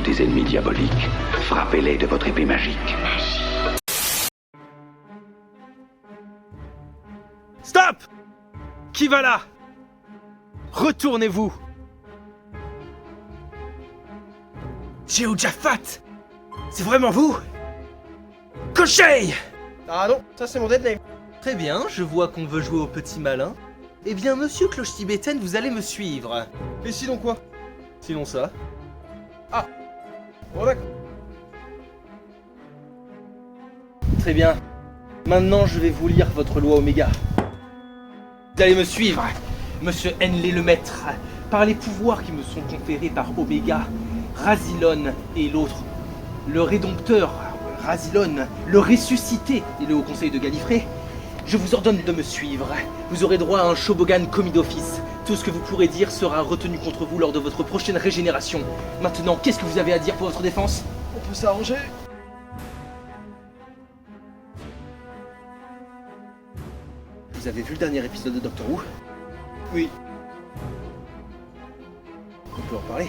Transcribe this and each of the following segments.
des ennemis diaboliques, frappez-les de votre épée magique. Stop! Qui va là? Retournez-vous! Jehoshaphat! C'est vraiment vous? Koshei! Ah non, ça c'est mon dead name. Très bien, je vois qu'on veut jouer au petit malin. Eh bien, monsieur Cloche Tibétaine, vous allez me suivre. Et sinon quoi? Sinon ça. Bon d'accord. Très bien. Maintenant, je vais vous lire votre loi Oméga. Vous allez me suivre, monsieur Henley le Maître. Par les pouvoirs qui me sont conférés par Oméga, Rassilon et l'autre, le Rédompteur, Rassilon, le Ressuscité et le Haut Conseil de Gallifrey, je vous ordonne de me suivre. Vous aurez droit à un Shobogan commis d'office. Tout ce que vous pourrez dire sera retenu contre vous lors de votre prochaine régénération. Maintenant, qu'est-ce que vous avez à dire pour votre défense? On peut s'arranger. Vous avez vu le dernier épisode de Doctor Who? Oui. On peut en parler.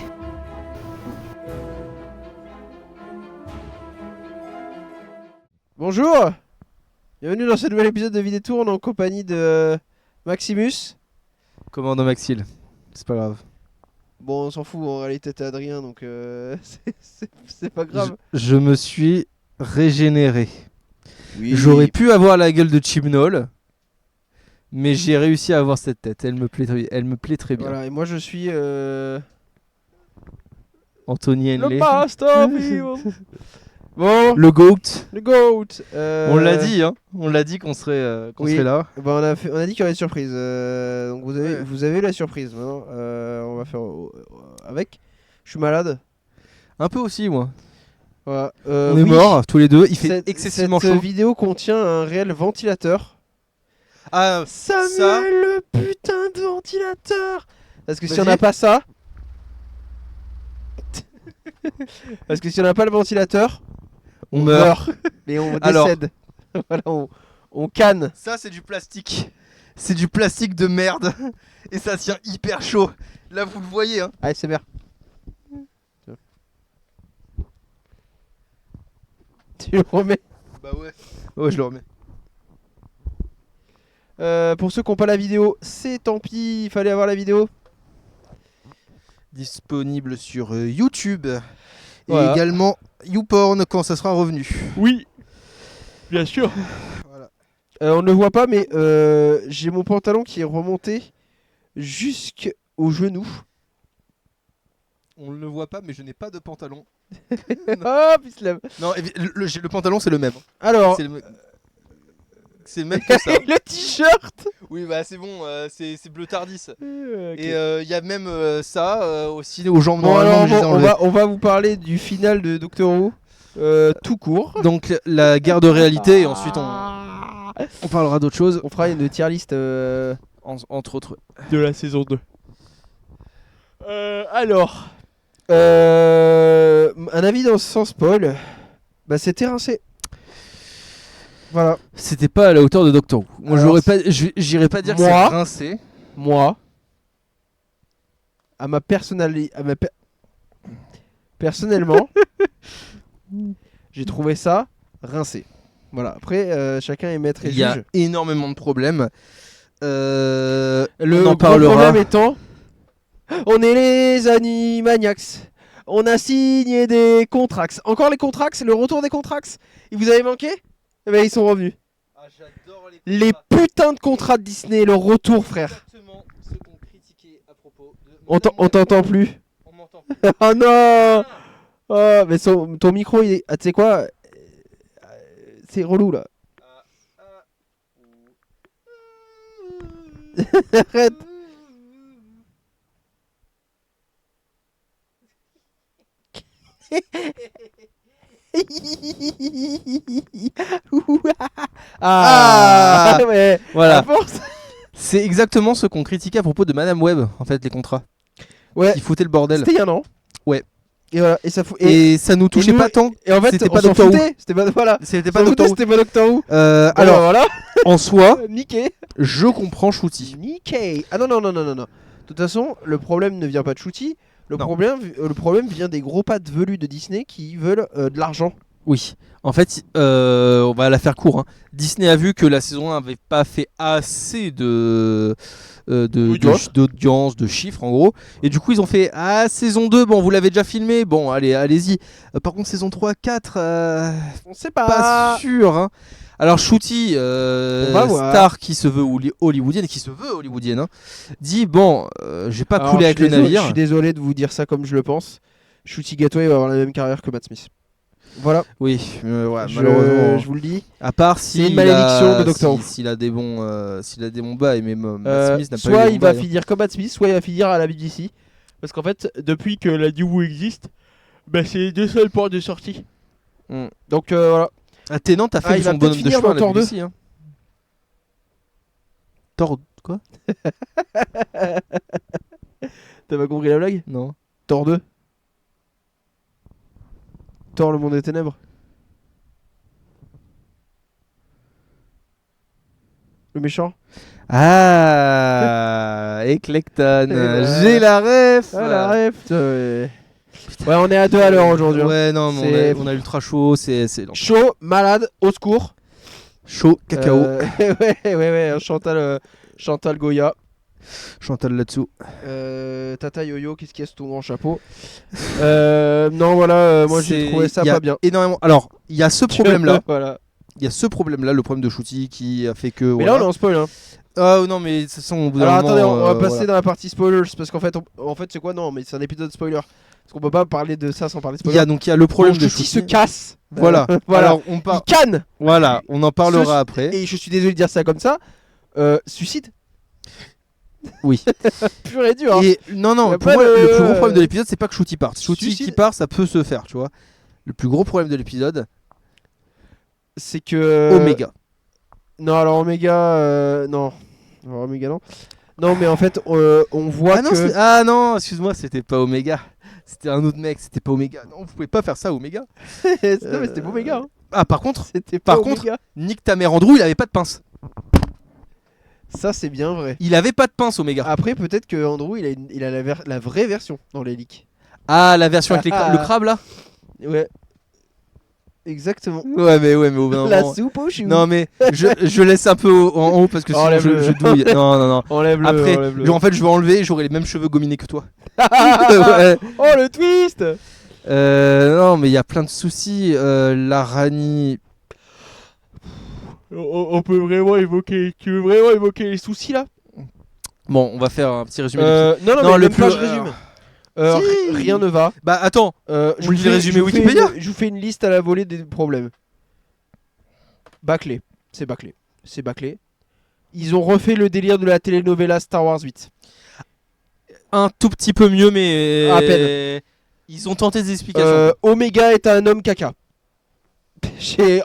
Bonjour. Bienvenue dans ce nouvel épisode de Vidétourne en compagnie de Maximus. Commandant Maxil, c'est pas grave. Bon, on s'en fout, en réalité t'es Adrien, donc c'est pas grave. Je me suis régénéré. Oui. J'aurais pu avoir la gueule de Chibnall, mais j'ai réussi à avoir cette tête. Elle me plaît très bien. Voilà, et moi je suis Anthony Henley, le Master Evil. Bon, le GOAT. le GOAT. On l'a dit, hein. On l'a dit qu'on serait, oui. serait là. Bah, on a dit qu'il y aurait une surprise. Donc Ouais. vous avez la surprise. Maintenant, on va faire avec. Je suis malade. Un peu aussi, moi. Voilà. On est oui. morts tous les deux. Il fait Cette excessivement chaud. vidéo contient un réel ventilateur. Ah, Samuel, ça. le putain de ventilateur. Parce que si on Vas-y. n'a pas ça, parce que si on n'a pas le ventilateur, on meurt. mais on Alors. décède. Voilà, on canne. Ça, c'est du plastique. C'est du plastique de merde. Et ça tient hyper chaud. Là, vous le voyez, hein. Allez, c'est bien. Tu le remets. Bah ouais. Ouais, je le remets. Pour ceux qui n'ont pas la vidéo, c'est tant pis, il fallait avoir la vidéo. Disponible sur YouTube. Voilà. Et également YouPorn quand ça sera revenu. Oui, bien sûr. Voilà. On ne le voit pas, mais j'ai mon pantalon qui est remonté jusqu'au genou. On ne le voit pas, mais je n'ai pas de pantalon. Hop, il se lève. Non, le pantalon, c'est le même. Alors, C'est le même que ça. le t-shirt. Oui, bah c'est bon, c'est bleu Tardis. Ok. Et il y a même ça aussi aux jambes Bon, normalement. alors, mais je les ai enlevées. on va vous parler du final de Doctor Who, tout court. Donc la guerre de réalité, et ensuite on parlera d'autre chose. On fera une tier list Entre autres. de la saison 2. Alors, un avis sans spoil, bah c'était rincé. Voilà. C'était pas à la hauteur de Doctor Who. Moi, Alors, j'irais pas dire que moi- c'est rincé. Moi, personnellement, j'ai trouvé ça rincé. Voilà. Après, chacun est maître et Il y a juge. énormément de problèmes. Le on en gros parlera. problème étant, on est les Animaniacs. On a signé des contracts. Encore les contracts, le retour des contracts. Ils vous avaient manqué? Eh ben, ils sont revenus. Ah, j'adore Les putins de contrats de Disney, le retour, frère. Exactement ce qu'on critiquait à propos de. On t'entend plus. On m'entend. Oh non. Oh, mais ton micro, il est. Ah, tu sais quoi? C'est relou là. Arrête. Ah, ouais. Voilà. À force. C'est exactement ce qu'on critiquait à propos de Madame Web, en fait, les contrats. Ouais. Qui foutaient le bordel. C'était il y a un an. Ouais. Et voilà. Et ça fout. Et ça nous touchait nous- pas tant. Et en fait, c'était on pas s'en Doctor Who. foutait. C'était pas. Voilà. C'était On pas s'en foutait, Doctor Who. c'était pas Doctor Who. Alors, voilà. en soi, Niqué. je comprends Shooty. Niqué. Ah non. De toute façon, le problème ne vient pas de Shooty. Le Non. problème vient des gros pattes velus de Disney qui veulent de l'argent. Oui. En fait, on va la faire court. Hein. Disney a vu que la saison 1 n'avait pas fait assez d'audience, de chiffres en gros. Et du coup, ils ont fait saison 2, bon, vous l'avez déjà filmé, bon, allez-y. Par contre, saison 3, 4, On sait pas sûr. Hein. Alors, Shooty, va voir. star qui se veut hollywoodienne et qui se veut hollywoodienne, hein, dit bon, j'ai pas Alors, coulé avec le navire. Je suis désolé de vous dire ça comme je le pense. Shooty Gatway va avoir la même carrière que Matt Smith. Voilà. Oui, ouais, malheureusement. Je vous le dis. À part C'est si une malédiction de Doctor Who. s'il a des bons bails, mais Matt Smith n'a pas eu Soit des il bons va bails, hein. finir comme Matt Smith, soit il va finir à la BBC. Parce qu'en fait, depuis que la New Who existe, c'est les deux seuls ports de sortie. Mm. Donc voilà. Ah, Tennant a fait il va son peut-être bonhomme de finir chemin à dans la Thor 2. BBC. Hein. Thor quoi? T'as pas compris la blague? Non. Thor 2. Thor le monde des ténèbres. Le méchant. Ah, Eclecton. ben. J'ai la ref. Ah la ref. Ouais, on est à 2 à l'heure aujourd'hui. hein. Ouais, non, mais C'est- on a ultra chaud, c'est Chaud, malade, au secours. chaud, cacao. Ouais, Chantal Goya. Chantal là-dessous. Tata Yo-Yo, qu'est-ce qu'il y a sous ton grand chapeau? Non, voilà, moi j'ai C'est- trouvé ça il y a pas bien. Énormément. Alors, il y a ce problème-là. Voilà. Il y a ce problème-là, le problème de Shooty qui a fait que. Mais voilà. là, on est en spoil. Hein. Ah non, mais de toute façon, au bout d'un Alors moment, attendez, on va passer voilà. dans la partie spoilers. Parce qu'en fait, c'est quoi? Non, mais c'est un épisode spoiler. Parce qu'on peut pas parler de ça sans parler de Il y spoiler. a donc il y a le problème Donc, de Shooty Shooty. se casse. Voilà. Voilà. Alors on Il canne. Voilà, on en parlera Ce- après. Et je suis désolé de dire ça comme ça. Suicide. Oui. Pur et dur. Hein. Et non, Y a pour pas moi, de- le plus gros problème de l'épisode, c'est pas que Shooty parte. Shooty Suicide. qui part, ça peut se faire, tu vois. Le plus gros problème de l'épisode, C'est que. Omega. Non, alors Omega. Non. Alors, Omega, non. Non, mais en fait, on voit que. Ah non, excuse-moi, c'était pas Omega. C'était un autre mec, c'était pas Omega. Non, vous pouvez pas faire ça, Omega. Non, mais c'était pas Omega. Hein. Ah, par contre, C'était Par pas contre- Omega. nique ta mère Andrew, il avait pas de pince. Ça, c'est bien vrai. Il avait pas de pince, Omega. Après, peut-être que Andrew, il a la vraie version dans les leaks. Ah, la version avec Ah. le crabe là. Ouais. Exactement. Ouais, mais au bout d'un La moment. soupe au chou. Non, mais je laisse un peu en haut parce que sinon Enlève-le. je douille. Non. Enlève-le. Après, enlève-le. en fait, je vais enlever, j'aurai les mêmes cheveux gominés que toi. Ouais. Oh, le twist. Non, mais il y a plein de soucis. La Rani. On peut vraiment évoquer. Tu veux vraiment évoquer les soucis là? Bon, on va faire un petit résumé. de l'épisode. Non, Non, mais le même pas, plus- je résume. Si. Rien ne va. Bah attends, Je On vous lit fais- les résumés je vous fais Wikipédia je vous fais une liste à la volée des problèmes. Bâclé. C'est bâclé. C'est bâclé. Ils ont refait le délire de la telenovela Star Wars 8. un tout petit peu mieux, mais À peine. ils ont tenté des explications. Omega est un homme caca.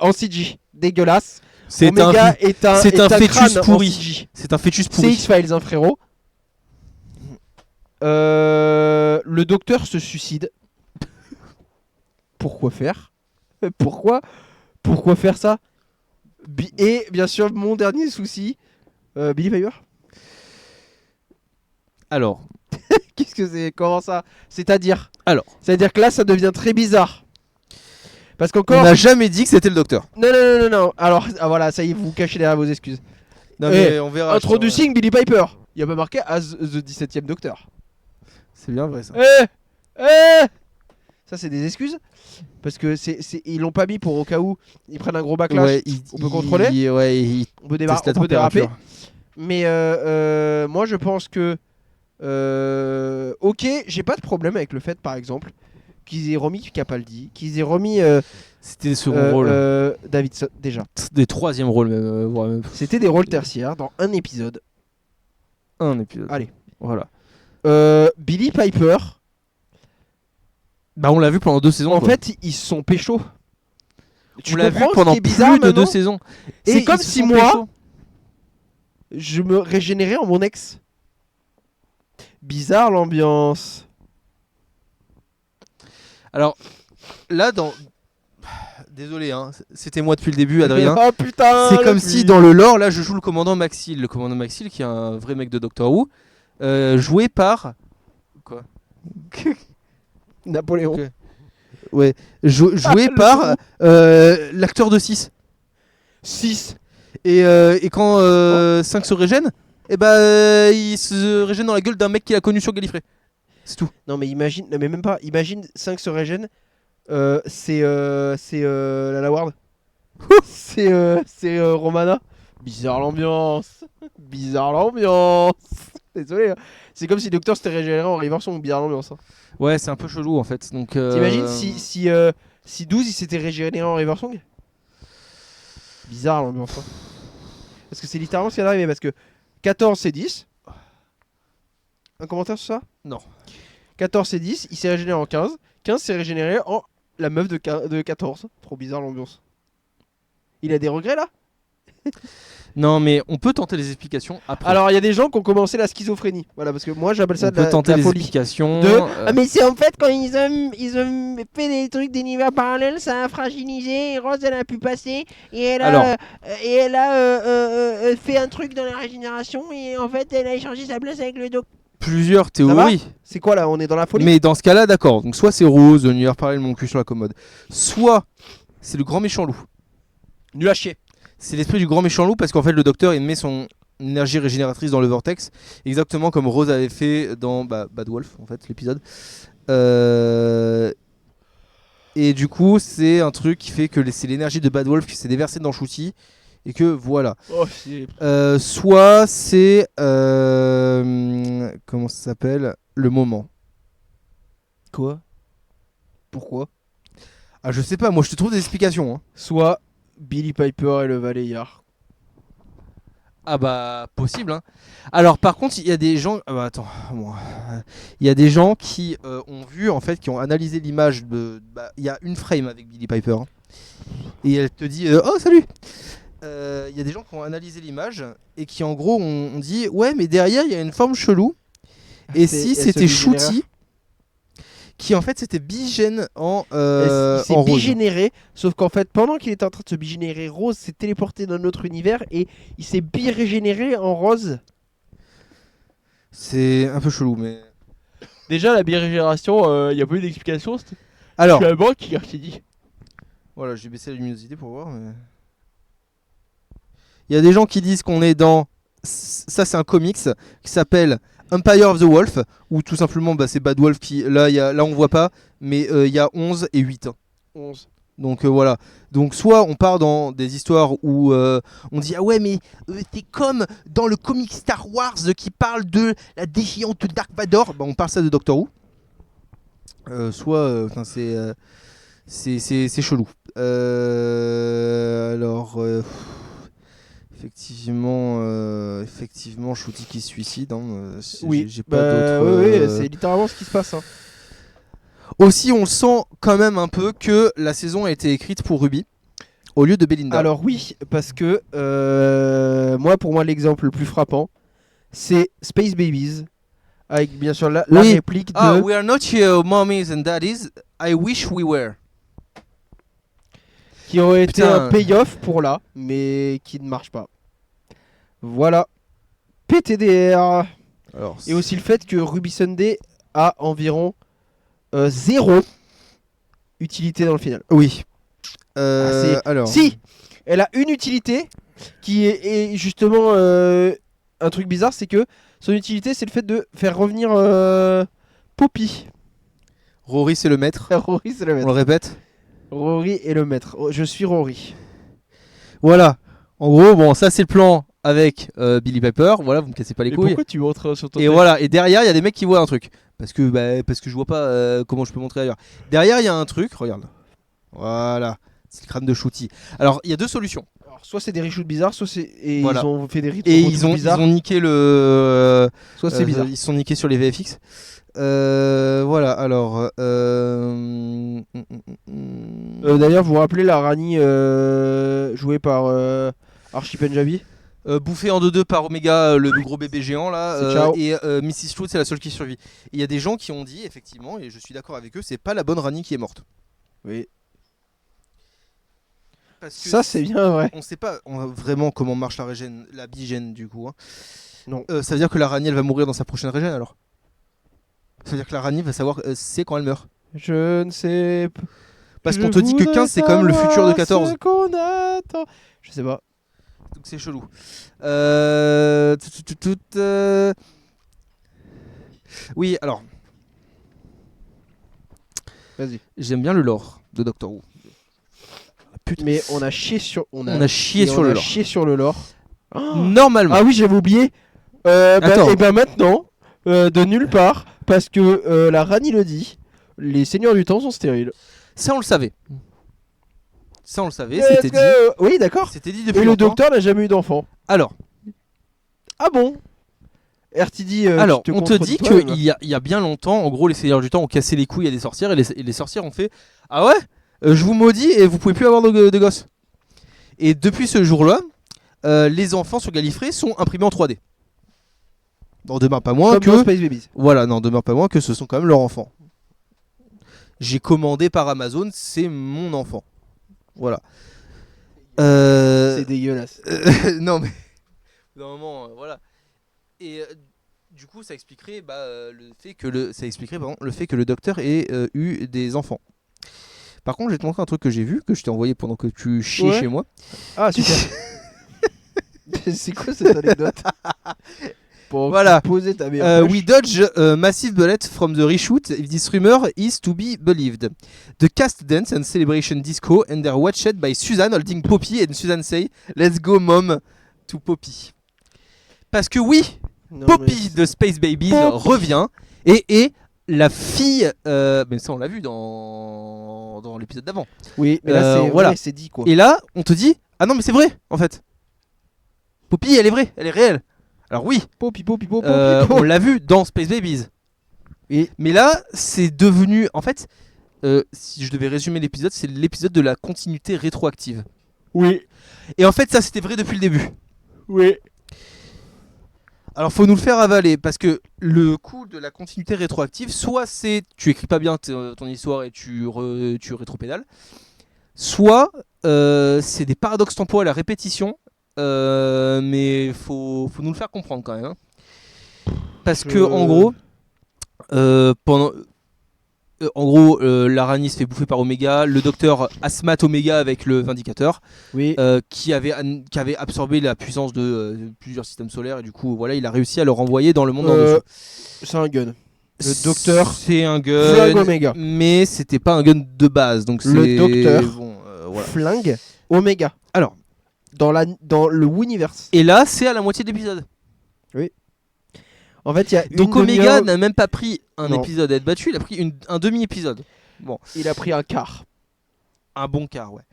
En CG. Dégueulasse. C'est Omega est un fœtus crâne en pourri. CG. C'est un fœtus C'est pourri. X-Files, hein, frérot. Le docteur se suicide. Pourquoi faire? Pourquoi faire ça? Et bien sûr, mon dernier souci, Billy Piper. Alors, Qu'est-ce que c'est? Comment ça? C'est-à-dire Alors. que là, ça devient très bizarre. Parce on qu'encore. n'a jamais dit que c'était le docteur. Non. Alors, voilà, ça y est, vous vous cachez derrière vos excuses. Non, Eh, mais on verra. Introducing Billy Piper. Il n'y a pas marqué as the 17ème docteur. C'est bien vrai ça. Ça, c'est des excuses. Parce que ils l'ont pas mis pour au cas où ils prennent un gros backlash. Ouais, on peut contrôler. Il On peut, teste la on peut déraper. température. Mais moi, je pense que. Ok, j'ai pas de problème avec le fait, par exemple, qu'ils aient remis Capaldi, qu'ils aient remis C'était des seconds rôles. Davidson. Déjà, Des troisièmes rôles même. Voire même c'était des rôles tertiaires dans un épisode. un épisode. Allez. Voilà. Billy Piper, Bah on l'a vu pendant 2 saisons. en quoi. fait, ils se sont pécho. Tu on l'a vu comprends ce pendant qui est plus bizarre de 2 maintenant saisons. Et C'est comme ils se si sont moi- pécho. Je me régénérais en mon ex. Bizarre l'ambiance. Alors là dans. Désolé hein, c'était moi depuis le début Adrien. Oh putain. C'est le comme puits. si dans le lore, là je joue le commandant Maxil. Le commandant Maxil qui est un vrai mec de Doctor Who. Joué par. Quoi? Napoléon. Ok. Ouais. Joué Le par l'acteur de 6. 6. Et quand 5 se régène, et il se régène dans la gueule d'un mec qu'il a connu sur Gallifrey. C'est tout. Non mais imagine, non mais même pas, imagine 5 se régènent, c'est Lala Ward. c'est Romana. Bizarre l'ambiance. Bizarre l'ambiance. Désolé. Hein. C'est comme si le docteur s'était régénéré en Riverson. Bizarre l'ambiance. Hein. Ouais, c'est un peu chelou en fait. Donc, T'imagines si 12 il s'était régénéré en Riversong. Bizarre l'ambiance. Hein. Parce que c'est littéralement ce qui est arrivé. Parce que 14 c'est 10. Un commentaire sur ça? Non. 14 c'est 10. Il s'est régénéré en 15. 15 s'est régénéré en la meuf de 14. Trop bizarre l'ambiance. Il a des regrets là? Non, mais on peut tenter les explications après. Alors il y a des gens qui ont commencé la schizophrénie. Voilà, parce que moi j'appelle ça on de peut la, tenter de la les folie. explications. Ah mais c'est en fait quand ils ont fait des trucs d'univers parallèles, ça a fragilisé, et Rose elle a pu passer, et elle a fait un truc dans la régénération, et en fait elle a échangé sa place avec le doc. Plusieurs va théories. C'est quoi là? On est dans la folie? Mais dans ce cas-là, d'accord. Donc soit c'est Rose, l'univers parallèle, mon cul sur la commode. Soit c'est le grand méchant loup. Nul à chier. C'est l'esprit du grand méchant loup parce qu'en fait le docteur il met son énergie régénératrice dans le vortex, exactement comme Rose avait fait dans Bad Wolf en fait l'épisode. Et du coup c'est un truc qui fait que c'est l'énergie de Bad Wolf qui s'est déversée dans Shooty et que voilà. Oh, Soit c'est comment ça s'appelle, le moment. quoi? Pourquoi? Ah je sais pas, moi je te trouve des explications. Hein. Soit Billy Piper et le Valeyard. Ah bah possible hein. Alors par contre il y a des gens attends bon, il y a des gens qui ont vu en fait qui ont analysé l'image de il y a une frame avec Billie Piper hein. Et elle te dit oh salut. Il y a des gens qui ont analysé l'image et qui en gros ont dit ouais mais derrière il y a une forme chelou et si c'était Shooty qui en fait c'était bigène en il s'est en rose. bigénéré, sauf qu'en fait pendant qu'il était en train de se bigénérer, Rose s'est téléporté dans notre univers et il s'est bi-régénéré en rose. C'est un peu chelou mais Déjà la bi-régénération, il n'y a pas eu d'explication. alors Je suis un banc qui dit. voilà j'ai baissé la luminosité pour voir mais... Il y a des gens qui disent qu'on est dans ça c'est un comics qui s'appelle Empire of the Wolf, ou tout simplement c'est Bad Wolf qui là on voit pas mais il y a 11 et 8 hein. 11. Donc voilà. Donc soit on part dans des histoires où on dit ah ouais mais c'est comme dans le comic Star Wars qui parle de la défiante Dark Vador, on parle ça de Doctor Who. Soit c'est chelou. Alors effectivement Shooty qui se suicide hein, Oui, j'ai pas d'autres oui, c'est littéralement ce qui se passe. Hein. Aussi on sent quand même un peu que la saison a été écrite pour Ruby au lieu de Belinda. Alors oui, parce que pour moi l'exemple le plus frappant, c'est Space Babies, avec bien sûr la réplique de... We are not your mommies and daddies, I wish we were. Qui aurait été Putain. un payoff pour là, mais qui ne marche pas. Voilà. PTDR. Alors, Et aussi le fait que Ruby Sunday a environ 0 utilité dans le final. oui. Alors. Si, elle a une utilité qui est justement un truc bizarre, c'est que son utilité c'est le fait de faire revenir Poppy. Rory c'est le maître. Rory c'est le On maître. le répète. Rory est le maître. Je suis Rory. Voilà. En gros, bon, ça c'est le plan avec Billie Piper. Voilà, vous me cassez pas les Et couilles. pourquoi tu montres sur ton Et texte voilà. Et derrière, il y a des mecs qui voient un truc. Parce que je vois pas comment je peux montrer ailleurs. Derrière, il y a un truc. Regarde. Voilà. C'est le crâne de Shooty. Alors, il y a deux solutions. Alors, soit c'est des reshoots bizarres, soit c'est Voilà. ils ont fait des reshoots Et ils ont niqué le. Soit c'est bizarre. Ils se sont niqués sur les VFX. Voilà. Alors. D'ailleurs, vous vous rappelez la Rani jouée par Archie Punjabi? Bouffé en 2-2 par Omega, le gros bébé géant là, C'est ciao. et Mrs. Flood c'est la seule qui survit. Il y a des gens qui ont dit effectivement, et je suis d'accord avec eux, c'est pas la bonne Rani qui est morte. Oui. Parce que Ça c'est bien vrai. on sait pas vraiment comment marche la bigène du coup. Hein. Non. Ça veut dire que la Rani elle va mourir dans sa prochaine régène alors. Ça veut dire que la Rani va savoir c'est quand elle meurt. Je ne sais pas. Parce qu'on te dit que 15 c'est quand même le futur de 14. Ce qu'on attend. Je sais pas. Donc c'est chelou. Oui, alors. Vas-y. J'aime bien le lore de Doctor Who. Putain. Mais on a chié sur. On a chié sur le lore. Chié sur le lore. Normalement. Ah oui, j'avais oublié. Attends. Et ben maintenant, de nulle part, parce que la Rani le dit, les seigneurs du temps sont stériles. Ça on le savait. C'était dit. Oui, d'accord. C'était dit Et depuis le longtemps. docteur n'a jamais eu d'enfant. Alors. Ah bon RTD. Alors, tu on te dit toi-même. qu'il y a bien longtemps, en gros, les seigneurs du temps ont cassé les couilles à des sorcières et les sorcières ont fait ah ouais, je vous maudis et vous pouvez plus avoir de gosses. Et depuis ce jour-là, les enfants sur Gallifrey sont imprimés en 3D. N'en demeure pas moins Comme que dans Space Babies. voilà, n'en demeure pas moins que ce sont quand même leurs enfants. J'ai commandé par Amazon, c'est mon enfant. Voilà. C'est dégueulasse. Non mais normalement voilà. Et du coup ça expliquerait le fait que le fait que le docteur ait eu des enfants. Par contre, je vais te montrer un truc que j'ai vu, que je t'ai envoyé pendant que tu chiais chez moi. Ah super. C'est quoi cette anecdote? Pour Voilà. poser ta meilleure We dodge massive bullet from the reshoot if this rumor is to be believed. The cast dance and celebration disco and they're watched by Suzanne holding Poppy and Suzanne say let's go mom to Poppy. Parce que oui, Non, Poppy de Space Babies Poppy. revient et est la fille, mais ça on l'a vu dans l'épisode d'avant. Oui, mais là c'est voilà. vrai, c'est dit quoi. Et là, on te dit ah non mais c'est vrai en fait. Poppy elle est vraie, elle est réelle. Alors oui, Poppy. on l'a vu dans Space Babies. Et mais là, c'est devenu en fait, si je devais résumer l'épisode, c'est l'épisode de la continuité rétroactive. oui. Et en fait, ça c'était vrai depuis le début. Oui. Alors faut nous le faire avaler parce que le coup de la continuité rétroactive, soit c'est tu écris pas bien ton histoire et tu rétropédales, soit c'est des paradoxes temporels à répétition, mais faut nous le faire comprendre quand même. Hein. Parce que en gros, la Rani se fait bouffer par Omega, le docteur asthmate Omega avec le Vindicateur. Oui. Qui avait absorbé la puissance de plusieurs systèmes solaires et du coup voilà il a réussi à le renvoyer dans le monde en dessous. C'est un gun. Le docteur c'est un flingue gun Omega. mais c'était pas un gun de base donc Le c'est docteur bon, voilà. Flingue Omega. Alors dans le Universe. et là c'est à la moitié de l'épisode En fait il y a donc une Omega demi-heure- n'a même pas pris un Non. épisode à être battu, il a pris un demi-épisode. Bon, il a pris un quart. un bon quart ouais.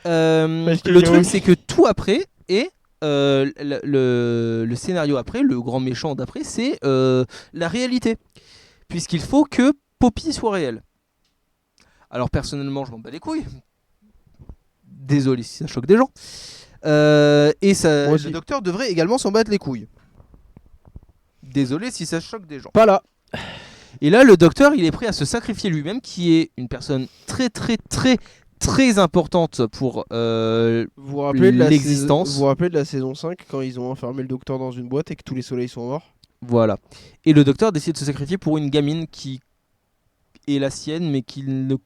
Parce qu'il Le y a truc aussi- c'est que tout après et le scénario après, le grand méchant d'après, c'est la réalité. Puisqu'il faut que Poppy soit réelle. Alors personnellement, je m'en bats les couilles. Désolé si ça choque des gens. Et Moi aussi. le docteur devrait également s'en battre les couilles. Désolé si ça choque des gens. Pas là. Et là, le docteur, il est prêt à se sacrifier lui-même, qui est une personne très très très très importante pour Vous vous rappelez de l'existence. Vous vous rappelez de la saison 5 quand ils ont enfermé le docteur dans une boîte et que tous les soleils sont morts? Voilà. Et le docteur décide de se sacrifier pour une gamine qui est la sienne, mais qu'il ne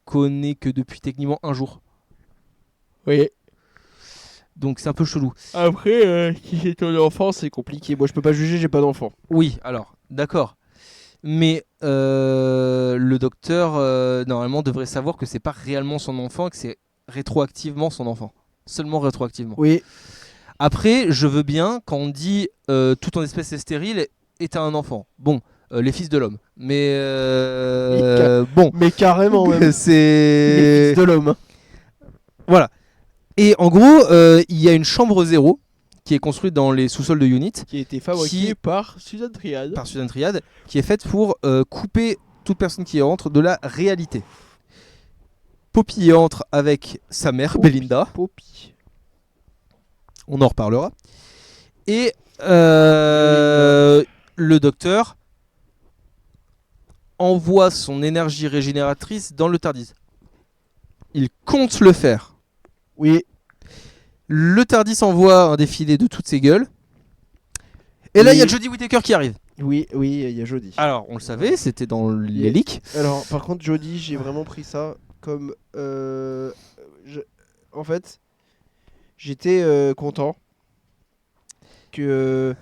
connaît que depuis techniquement un jour. Oui. Donc c'est un peu chelou. Après, si c'est ton enfant, c'est compliqué. Moi, je peux pas juger, j'ai pas d'enfant. Oui, alors, d'accord. Mais le docteur, normalement, devrait savoir que c'est pas réellement son enfant, que c'est rétroactivement son enfant. Seulement rétroactivement. Oui. Après, je veux bien quand on dit tout en espèce est stérile est un enfant. Bon, les fils de l'homme. Mais bon, Mais carrément, même. Les c'est fils de l'homme. voilà. Et en gros, il y a une chambre 0 qui est construite dans les sous-sols de Unit Qui a été fabriqué par Suzanne Triad. par Suzanne Triad, qui est faite pour couper toute personne qui entre de la réalité. Poppy entre avec sa mère, Poppy. Belinda. Poppy. On en reparlera. Et le docteur envoie son énergie régénératrice dans le TARDIS. Il compte le faire. Oui. Le TARDIS envoie un défilé de toutes ses gueules. Et là, il y a Jodie Whittaker qui arrive. Oui, il y a Jodie. Alors, on le savait, c'était dans les Yeah. leaks. Alors, par contre, Jodie, j'ai vraiment pris ça comme. En fait, j'étais content que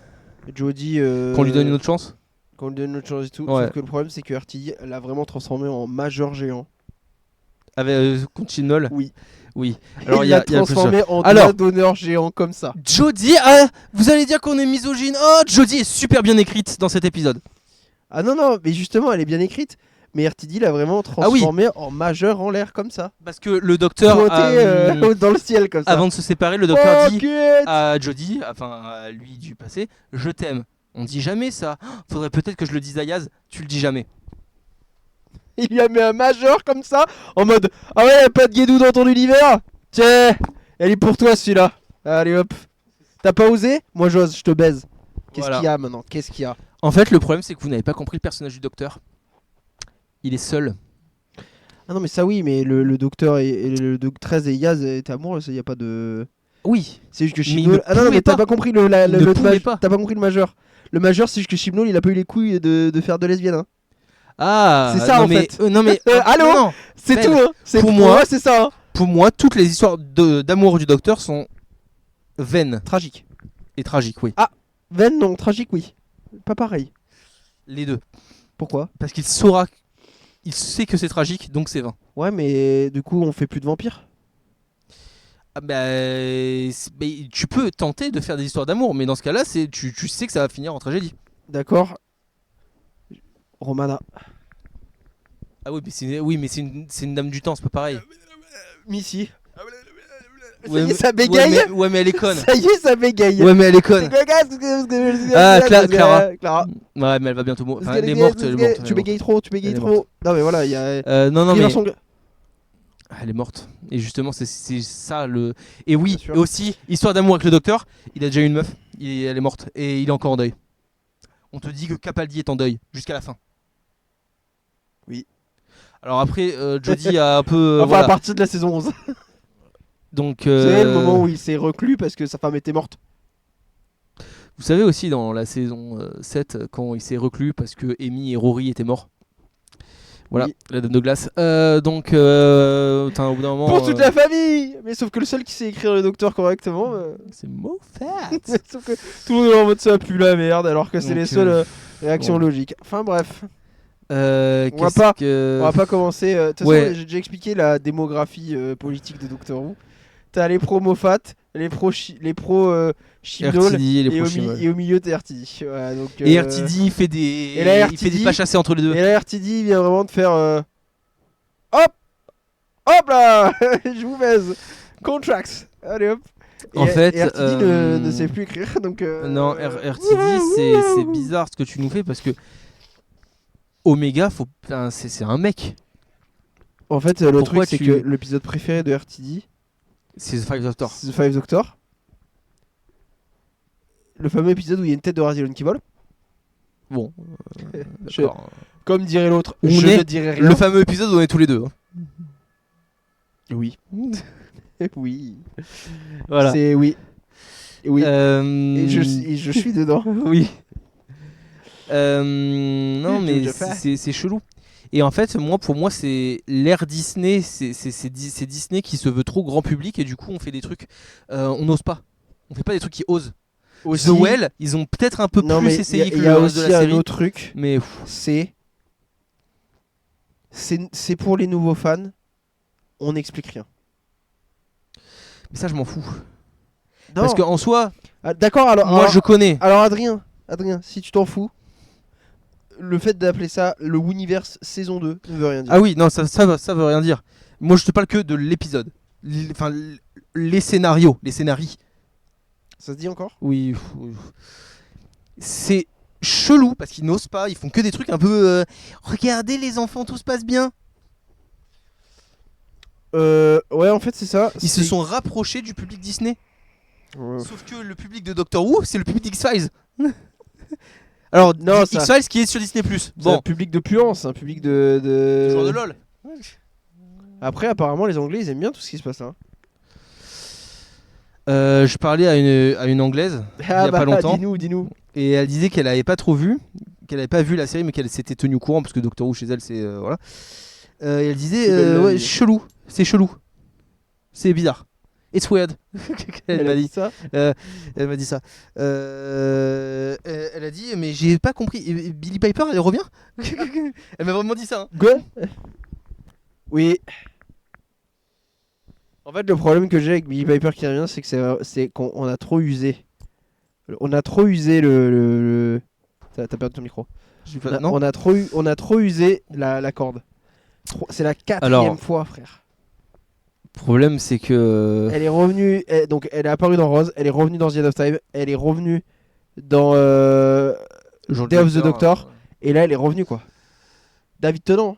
Jodie. Qu'on lui donne une autre chance. Qu'on lui donne une autre chance et tout. Ouais. Sauf que le problème, c'est que RTD l'a vraiment transformé en majeur géant. Avec Continol. Oui. Oui. Alors, il l'a transformé en Alors- doigt d'honneur géant comme ça. Jodie, vous allez dire qu'on est misogyne. Oh, Jodie est super bien écrite dans cet épisode. Ah non, mais justement, elle est bien écrite. Mais RTD l'a vraiment transformé en majeur en l'air comme ça. Parce que le docteur, Pointé dans le ciel comme ça. avant de se séparer, le docteur dit Fuck it. à Jodie, enfin à lui du passé, je t'aime. On dit jamais ça. Faudrait peut-être que je le dise à Yaz. Tu le dis jamais. Il lui a mis un majeur comme ça, en mode ah ouais, y'a pas de guédou dans ton univers. Tiens, elle est pour toi celui-là. Allez hop. T'as pas osé? Moi j'ose, je te baise. Qu'est-ce Voilà. qu'il y a maintenant? Qu'est-ce qu'il y a? En fait, le problème, c'est que vous n'avez pas compris le personnage du docteur. Il est seul. Ah non, mais ça oui, mais le docteur et le 13 et Yaz étaient amoureux, ça y a pas de. Oui. C'est juste que Mais il Chibnall. ne Ah non, mais pouvait t'as pas. pas compris Il ne pouvait pas. T'as pas compris le majeur. Le majeur, c'est juste que Chibnall il a pas eu les couilles de faire de lesbienne. Hein. Ah. C'est ça, non, en mais, fait. non mais. Allô non. C'est Ben, tout, hein. C'est pour moi- c'est ça. Hein. Pour moi, toutes les histoires d'amour du docteur sont vaines Tragique. et tragiques, oui. Vaine, non, tragique, oui. Pas pareil. Les deux. Pourquoi? Parce qu'il saura. Il sait que c'est tragique, donc c'est vain. Ouais, mais du coup, on fait plus de vampires. Ah bah, mais tu peux tenter de faire des histoires d'amour, mais dans ce cas-là, tu sais que ça va finir en tragédie. D'accord. Romana. Ah oui, mais c'est une dame du temps, c'est pas pareil. Missy. Ça Ouais, y est, mais- ça bégaye. ouais, mais elle est conne. Ça y est, ça bégaye. Ouais, mais elle est conne. Ah, Clara. Clara. Ouais, mais elle va bientôt mourir. Enfin, elle est morte. Elle est morte, elle est Tu bégayes trop, tu bégayes Elle est trop. Non, mais voilà, il y a. Non, non, mais River Song. elle est morte. Et justement, c'est ça le. Et oui, Bien sûr. et aussi, histoire d'amour avec le docteur, il a déjà eu une meuf, elle est morte, et il est encore en deuil. On te dit que Capaldi est en deuil, jusqu'à la fin. Oui. Alors après, Jodie a un peu. Enfin, voilà. à partir de la saison 11. Donc, C'est le moment où il s'est reclus parce que sa femme était morte. vous savez aussi dans la saison 7, quand il s'est reclus parce que Amy et Rory étaient morts. Voilà, Oui. la dame de glace. Donc, putain, au bout d'un moment. Pour toute la famille. Mais sauf que le seul qui sait écrire le docteur correctement. C'est Moffat. Sauf que tout le monde est en mode ça pue la merde alors que c'est Donc, les seules réactions bon. logiques. Enfin bref. Qu'est-ce pas- que... On va pas commencer. De toute façon, ouais. j'ai déjà expliqué la démographie politique de Doctor Who. T'as les pro Moffat, les pro Chibnall RTD et les et, prochains. et au milieu t'as RTD. Voilà, donc, Et RTD il fait des, et la il fait des RTD pas chassés entre les deux. Et là RTD vient vraiment de faire hop hop là je vous baise contracts allez hop. En fait, et RTD ne sait plus écrire donc Non, RTD c'est bizarre ce que tu nous fais parce que Omega, putain, c'est un mec. en fait le Pourquoi truc c'est tu- que l'épisode préféré de RTD C'est The Five Doctor. c'est The Five Doctor. Le fameux épisode où il y a une tête de Razilon qui vole. Bon, Je- d'accord. Comme dirait l'autre, On je est ne dirai rien. Le fameux épisode où on est tous les deux. hein. Oui. Oui. Voilà. C'est oui. Oui. Et je je suis dedans. oui. Non Je mais le fais. c'est chelou. Et en fait, pour moi, c'est l'ère Disney, c'est Disney qui se veut trop grand public et du coup, on fait des trucs, on n'ose pas. On fait pas des trucs qui osent. Aussi, The Well, ils ont peut-être un peu non, plus mais essayé que il y le a reste de aussi la un série. autre truc, Mais c'est pour les nouveaux fans, on n'explique rien. ça, je m'en fous. Non. Parce qu'en soi, Ah, d'accord, alors, moi, alors, je connais. alors Adrien, si tu t'en fous, le fait d'appeler ça le Wooniverse saison 2 ne veut rien dire. Ah oui, non, ça veut rien dire. Moi, je te parle que de l'épisode. Enfin, les scénarios, les scénarii. Ça se dit encore? Oui. C'est chelou parce qu'ils n'osent pas. Ils font que des trucs un peu. Regardez les enfants, tout se passe bien. Ouais, en fait, c'est ça. Ils se sont rapprochés du public Disney. Ouais. Sauf que le public de Doctor Who, c'est le public X-Files. Alors, Non, ça- X-Files qui est sur Disney+. C'est un Bon, public de puance, un public genre de LOL. Après, apparemment, les Anglais, ils aiment bien tout ce qui se passe là. Je parlais à une anglaise il y a pas longtemps. Dis-nous. Et elle disait qu'elle avait pas trop vu, qu'elle avait pas vu la série, mais qu'elle s'était tenue au courant parce que Doctor Who chez elle, c'est voilà. Et elle disait ouais, chelou, c'est chelou, c'est bizarre. It's weird. Elle m'a dit ça. Elle m'a dit ça. Elle a dit mais j'ai pas compris. Et Billie Piper, elle revient. Elle m'a vraiment dit ça. Hein. Quoi? Oui. En fait, le problème que j'ai avec Billie Piper qui revient, c'est que c'est qu'on a trop usé. On a trop usé le... T'as perdu ton micro. Non. On a trop usé la corde. C'est la 4e fois, frère. Le problème, c'est que. Elle est revenue. Donc, elle est apparue dans Rose. Elle est revenue dans The End of Time. Elle est revenue dans Day of the Doctor. Et là, elle est revenue, quoi. David Tennant.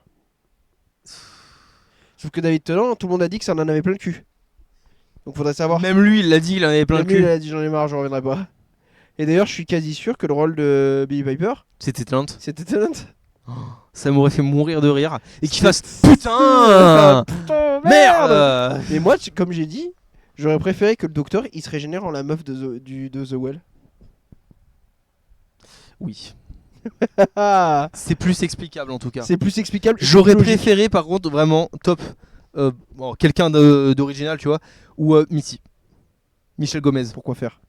Sauf que David Tennant, tout le monde a dit que ça en avait plein le cul. Donc, faudrait savoir. Même lui, il l'a dit, il en avait plein le Même lui, cul. il a dit j'en ai marre, je reviendrai pas. Et d'ailleurs, je suis quasi sûr que le rôle de Billie Piper, C'était Talent. c'était Tennant. Ça m'aurait fait mourir de rire. Et qu'il fasse putain Putain, merde. Et moi, comme j'ai dit, j'aurais préféré que le docteur il se régénère en la meuf de The Well. Oui. Ah, C'est plus explicable en tout cas. c'est plus explicable. J'aurais plus logique. préféré par contre vraiment top quelqu'un d'original, tu vois, ou Missy. Michel Gomez. Pourquoi faire?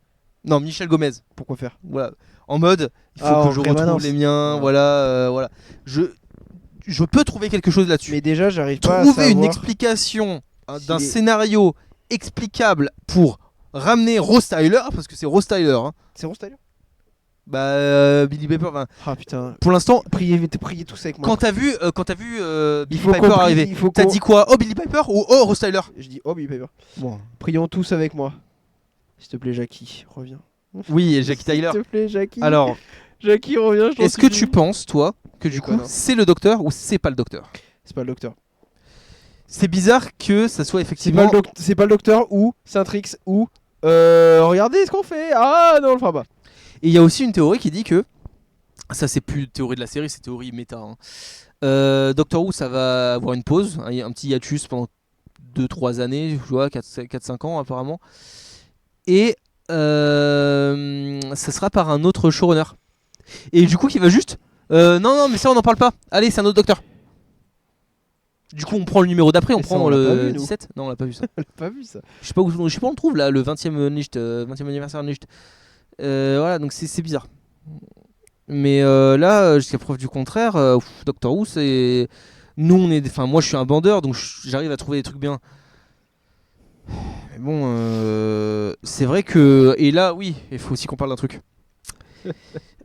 Non, Michel Gomez. Pourquoi faire? Voilà. En mode, il faut Ah, que je en retrouve permanence. les miens, Ouais. voilà. Je peux trouver quelque chose là-dessus. Mais déjà, j'arrive pas à Trouver une savoir. explication d'un s'il est- scénario explicable pour ramener Rose Tyler, parce que c'est Rose Tyler. Hein. C'est Rose Tyler? Billie Piper. Ah putain. Pour l'instant, Priez tous avec moi. quand t'as vu Billie faut Piper qu'on prie, arriver, il faut t'as qu'on- dit quoi? Oh Billie Piper ou oh Rose Tyler? Je dis oh Billie Piper. Bon. Prions tous avec moi. S'il te plaît, Jackie, reviens. Oui, et Jackie Tyler. S'il te plaît, Jackie. Alors, Jackie, reviens. je t'en est-ce que supplie. tu penses, toi, que du C'est coup, quoi, non c'est le docteur ou c'est pas le docteur? C'est pas le docteur. C'est bizarre que ça soit C'est effectivement. pas le docteur ou Saint-Trix ou regardez ce qu'on fait. Ah non, on le fera pas. Et il y a aussi une théorie qui dit que. Ça, c'est plus théorie de la série, c'est théorie méta. Hein. Doctor Who, ça va avoir une pause, un petit hiatus pendant 2-3 années, tu vois, 4-5 ans apparemment. Et ça sera par un autre showrunner. Et du coup, qui va juste. Non, mais ça, on n'en parle pas. Allez, c'est un autre docteur. Du coup, on prend le numéro d'après, on Mais ça, prend on l'a pas le vu, nous. 17. Non, on l'a pas vu ça. On l'a pas vu ça. Je sais pas où on le trouve là, le 20e Nicht, 20e anniversaire Nicht. Voilà, donc c'est bizarre. Mais là, jusqu'à preuve du contraire, Doctor Who, c'est. Nous, on est. Enfin, moi, je suis un bandeur, donc j'arrive à trouver des trucs bien. Mais bon, c'est vrai que. Et là, oui, il faut aussi qu'on parle d'un truc.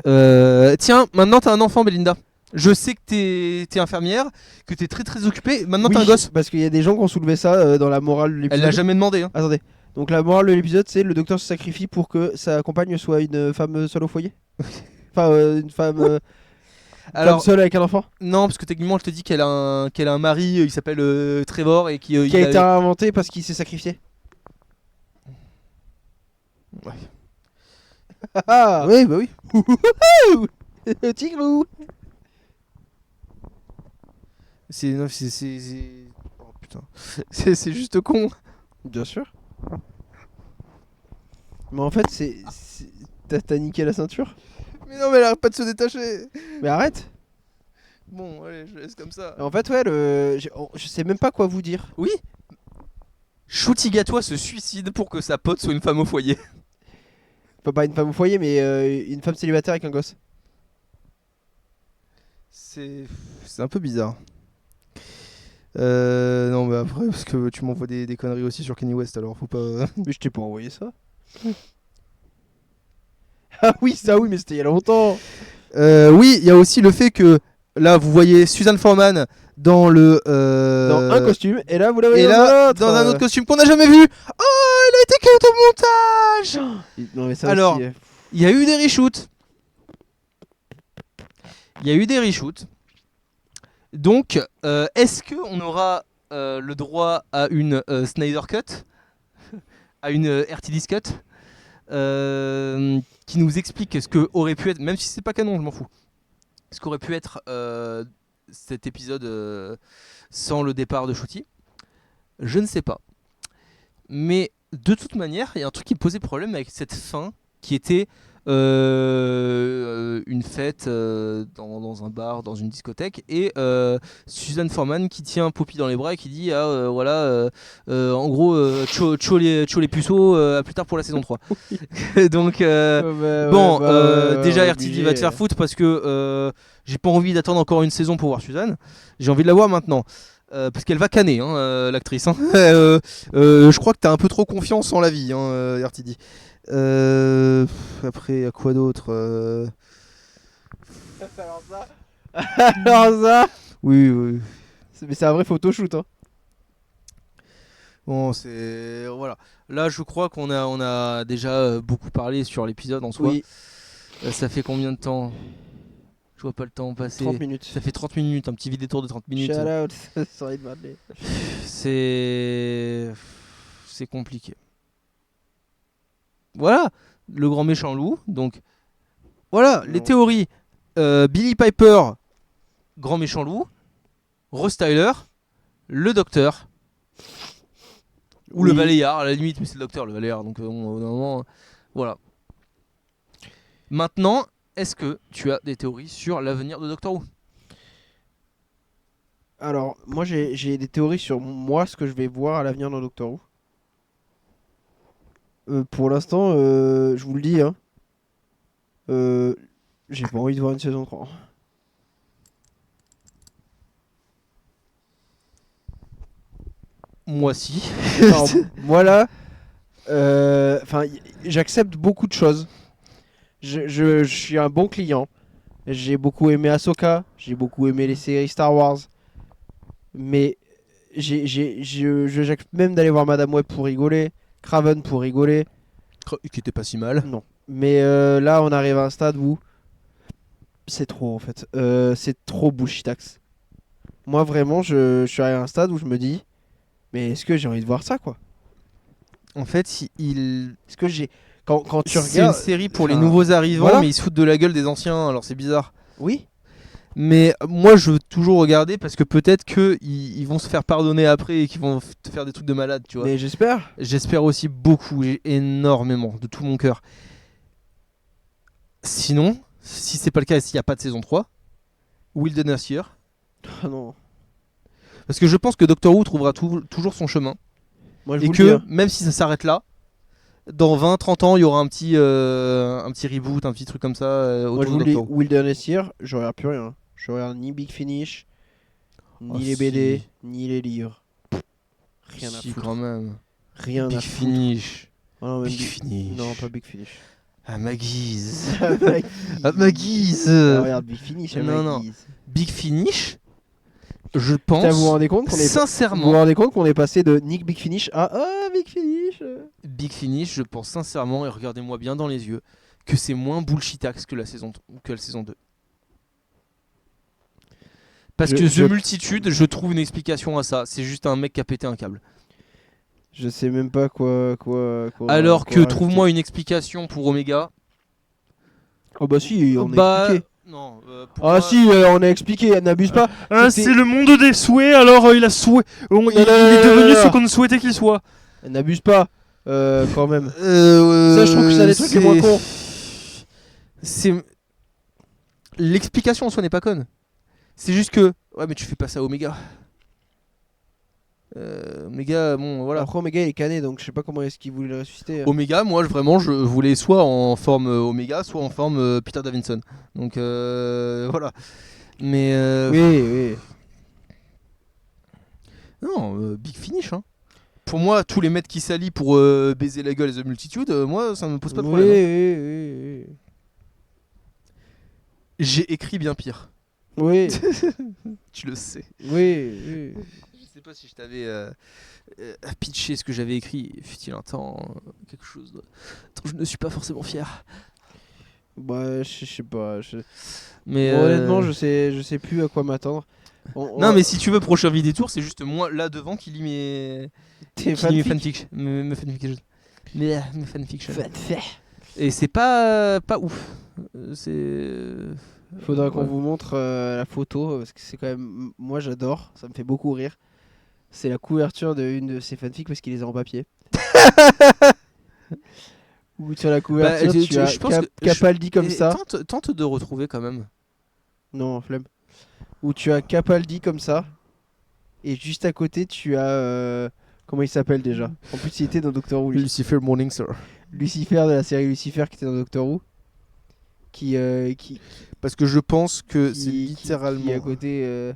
Tiens, maintenant, t'as un enfant, Belinda. Je sais que t'es infirmière, que t'es très très occupée. Maintenant, Oui, t'as un gosse. parce qu'il y a des gens qui ont soulevé ça dans la morale de l'épisode. Elle l'a jamais demandé. Hein. Attendez. Donc la morale de l'épisode, c'est le docteur se sacrifie pour que sa compagne soit une femme seule au foyer. Enfin, une femme Alors, seule avec un enfant. non, parce que techniquement, je te dis qu'elle a un mari, il s'appelle Trevor et qui Qui a il été avait- inventé parce qu'il s'est sacrifié. Ouais. Ah Oui, bah oui. Tigrou. Non, Oh putain. C'est juste con. Bien sûr. Mais en fait, t'as niqué la ceinture. Mais non, mais elle arrête pas de se détacher. Mais arrête. Bon, allez, je laisse comme ça. En fait, ouais, je sais même pas quoi vous dire. Oui. Shooty Gatois se suicide pour que sa pote soit une femme au foyer. Enfin, pas une femme au foyer, mais une femme célibataire avec un gosse. C'est un peu bizarre. Non, mais après, parce que tu m'envoies des conneries aussi sur Kanye West, alors faut pas. Mais je t'ai pas envoyé ça. Ah oui, ça oui, mais c'était il y a longtemps. Oui, il y a aussi le fait que là, vous voyez Suzanne Foreman dans le. Dans un costume, et là vous l'avez Et dans là, un autre. dans un autre costume qu'on n'a jamais vu. Oh, il a été cut au montage. Non, mais ça Alors, aussi, Il y a eu des reshoots. Donc, est-ce qu'on aura le droit à une Snyder Cut, à une RTD's Cut, qui nous explique ce que aurait pu être, même si c'est pas canon, je m'en fous, ce qu'aurait pu être cet épisode sans le départ de Shooty? Je ne sais pas. Mais de toute manière, il y a un truc qui me posait problème avec cette fin qui était une fête dans un bar, dans une discothèque, et Suzanne Foreman qui tient Poppy dans les bras et qui dit en gros tcho les puceaux, à plus tard pour la saison 3. Donc déjà RTD va te faire foutre parce que j'ai pas envie d'attendre encore une saison pour voir Suzanne, j'ai envie de la voir maintenant. Parce qu'elle va canner, l'actrice. Je crois que t'as un peu trop confiance en la vie, RTD. Après, à quoi d'autre Alors ça. Oui. Mais c'est un vrai photoshoot. Hein. Bon, c'est voilà. Là, je crois qu'on a déjà beaucoup parlé sur l'épisode en soi. Oui, Ça fait combien de temps? Je vois pas le temps passer. 30 minutes. Ça fait 30 minutes, un petit détour de 30 minutes. Shout out, sorry de Madeleine. C'est compliqué. Voilà, le grand méchant loup. Donc voilà, les Non. théories. Billy Piper, grand méchant loup. Restyler, le docteur. Ou le Oui. balayeur, à la limite, mais c'est le docteur, le balayeur. Donc au bout d'un moment, voilà. Maintenant, est-ce que tu as des théories sur l'avenir de Doctor Who? Alors, moi j'ai des théories sur moi, ce que je vais voir à l'avenir dans Doctor Who. Pour l'instant, je vous le dis, hein, j'ai pas envie de voir une saison 3. Moi si. Alors, moi là, j'accepte beaucoup de choses. Je suis un bon client. J'ai beaucoup aimé Ahsoka, j'ai beaucoup aimé les séries Star Wars. Mais j'accepte même d'aller voir Madame Web pour rigoler, Craven pour rigoler. Qui était pas si mal. Non. Mais là, on arrive à un stade où c'est trop en fait. C'est trop bullshitax. Moi, vraiment, je suis arrivé à un stade où je me dis, mais est-ce que j'ai envie de voir ça, quoi? En fait, Est-ce que j'ai. Quand tu c'est regardes. une série pour les enfin, nouveaux arrivants, voilà. mais ils se foutent de la gueule des anciens, alors c'est bizarre. Oui. Mais moi, je veux toujours regarder parce que peut-être qu'ils vont se faire pardonner après et qu'ils vont te faire des trucs de malade, tu vois. Mais j'espère. J'espère aussi beaucoup, énormément, de tout mon cœur. Sinon, si c'est pas le cas et s'il n'y a pas de saison 3, Wilderness Year. Ah non. Parce que je pense que Doctor Who trouvera toujours son chemin. Moi, je Et vous le que dis, hein. même si ça s'arrête là, dans 20-30 ans, il y aura un petit reboot, un petit truc comme ça Moi, autour je vous de le dis, Doctor Who. Wilderness Year, je regarde plus rien. Je regarde ni Big Finish, ni Oh, les si. BD, ni les livres. Rien à Si, foutre. quand même. Rien Big à foutre. Finish. Ah non, même Big Finish. Non, pas Big Finish. À ma guise. Ah, À ma guise. regarde Big Finish. à Non, ma non. guise. Big Finish, je Putain, vous vous pense rendez compte qu'on est sincèrement. Vous vous rendez compte qu'on est passé de Nick Big Finish à Big Finish. Big Finish, je pense sincèrement, et regardez-moi bien dans les yeux, que c'est moins bullshitax que la saison 2. Parce que The Multitude, je trouve une explication à ça. C'est juste un mec qui a pété un câble. Je sais même pas quoi Alors quoi que rajouter. trouve-moi une explication pour Omega. Oh bah si, on a Bah, expliqué. non. Ah si, on a expliqué, n'abuse pas. C'était- le monde des souhaits, alors il a souhait. Il est devenu ce qu'on souhaitait qu'il soit. N'abuse pas, quand même. Ça, je trouve que c'est un des trucs les moins cons. C'est l'explication en soi n'est pas conne. C'est juste que ouais, mais tu fais pas ça à Omega. Omega, bon voilà. Après, Omega il est cané, donc je sais pas comment est-ce qu'il voulait le ressusciter. Omega, moi vraiment je voulais soit en forme Omega, soit en forme Peter Davidson. Donc voilà. Mais Oui. non, Big Finish. Hein. Pour moi, tous les mecs qui s'allient pour baiser la gueule à The Multitude, moi ça me pose pas de problème. Hein. Oui. J'ai écrit bien pire. Oui. Tu le sais. Oui. Je sais pas si je t'avais pitché ce que j'avais écrit. Fut-il un temps quelque chose dont je ne suis pas forcément fier. Bah, je sais pas. Mais Bon, honnêtement, je sais plus à quoi m'attendre. Non, mais si tu veux, prochain vidéo, c'est juste moi là devant qui lit mes T'es fanfiction. Mes fanfictions. Et c'est pas ouf. C'est. Faudra qu'on ouais. vous montre la photo parce que c'est quand même. Moi, j'adore. Ça me fait beaucoup rire. C'est la couverture d'une de ces fanfics parce qu'il les a en papier. Où sur la couverture, tu as je pense que Capaldi comme ça. Tente de retrouver quand même. Non, flemme. Où tu as Capaldi comme ça. Et juste à côté, tu as. Comment il s'appelle déjà? En plus, il était dans Doctor Who. Lucifer Morningstar. Lucifer de la série Lucifer qui était dans Doctor Who. Qui. Parce que je pense que c'est Qui littéralement. à côté.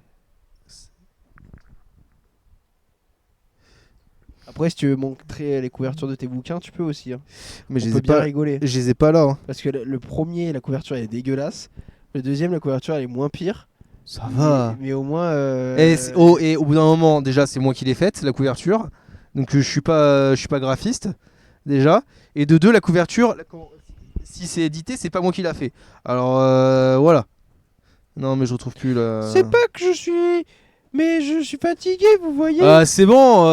Après, si tu veux montrer les couvertures de tes bouquins, tu peux aussi. Hein. Mais On peut bien rigoler. Je les ai pas là. Hein. Parce que le premier, la couverture elle est dégueulasse. Le deuxième, la couverture elle est moins pire. Ça va. Mais au moins. Et au bout d'un moment, déjà, c'est moi qui l'ai faite, la couverture. Donc je suis pas graphiste, déjà. Et de deux, la couverture, si c'est édité, c'est pas moi qui l'a fait. Alors voilà. Non, mais je retrouve plus la. C'est pas que je suis. Mais je suis fatigué, vous voyez. Ah, c'est bon.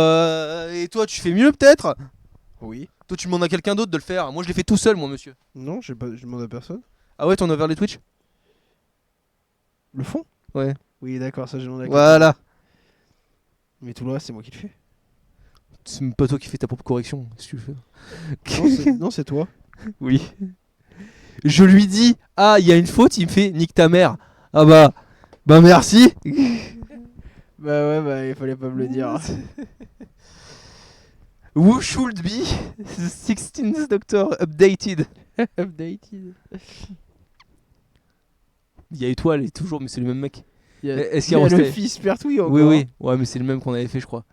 Et toi, tu fais mieux peut-être? Oui. Toi, tu demandes à quelqu'un d'autre de le faire. Moi, je l'ai fait tout seul, moi, monsieur. Non, je demande à personne. Ah ouais, t'en as vers les Twitch? Le fond? Ouais. Oui, d'accord, ça je demande à quelqu'un. Voilà. Mais tout le reste, c'est moi qui le fais. C'est même pas toi qui fais ta propre correction, si tu veux. Non, c'est toi. Oui. Je lui dis, ah, il y a une faute, il me fait, nique ta mère. Ah bah merci. Bah ouais, bah il fallait pas me le dire. Who should be the 16th Doctor updated? Updated. Il y a Étoile, et toujours, mais c'est le même mec. Est-ce Il y a Ross le Tyler? fils Pertwee encore. Oui, oui. Ouais, mais c'est le même qu'on avait fait, je crois.